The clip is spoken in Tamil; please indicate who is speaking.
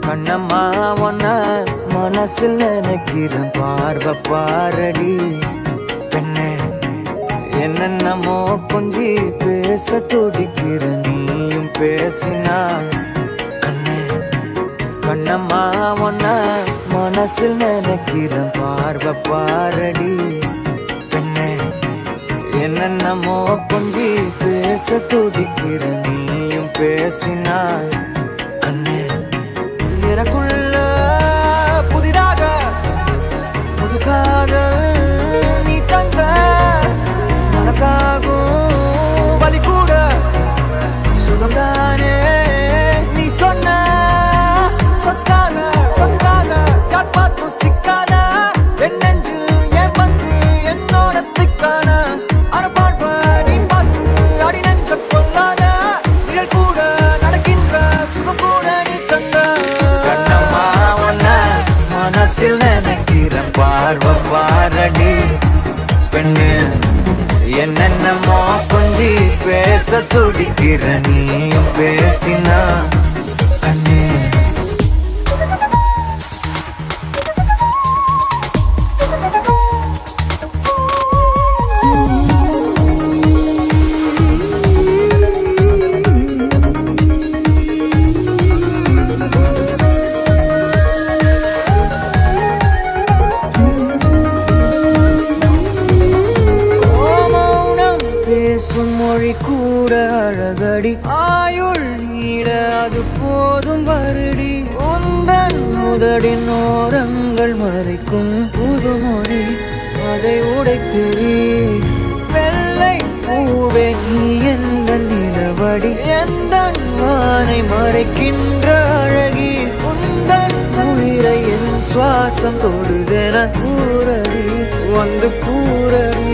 Speaker 1: கண்ணம்மா ஒன்ன மனசில் நினைக்கிறேன், பார்வை பாரடி பெண்ணே. என்னென்னமோ கொஞ்சி பேச துடிக்கிற, நீயும் பேசினா கண்ணே. கண்ணம்மா ஒன்ன மனசில் நினைக்கிறேன், பார்வை பாரடி பெண்ணே. என்னென்னமோ கொஞ்சி பேச துடிக்கிற, நீயும் பேசினா கண்ணே. எனக்குள்ள புதிதாக புது காதல் நீ தந்த, மனசாகும் வலி கூட சுகம்தானே நீ சொன்ன. சொத்தான சொத்தான யார் பார்த்தும் சிக்காத, என் நெஞ்சில் ஏன் வந்து என்னோட திக்கான அரபாழ்வ நீ பார்த்து அடி நெஞ்ச கொள்ளாத, நிழல் கூட நடக்கின்ற சுகம் கூட நீ தந்த. மனசில் நினைக்கிறேன், பார்வை பாரடி பெண்ணு. என்னென்னமோ கொஞ்சி பேச துடிக்கிற, நீயும் பேசினா கண்ணே. மொழி கூட அழகடி, ஆயுள் நீட அது போதும் வருடி. உந்தன் முதடின் ஓரங்கள் மறைக்கும் புதுமொழி, அதை உடைத்திரி. வெள்ளை பூவே நீ எந்த நிலவடி, எந்த வானை மறைக்கின்ற அழகி. உந்தன் உயிரை என் சுவாசம் தொடுதென கூறடி, வந்து கூறடி.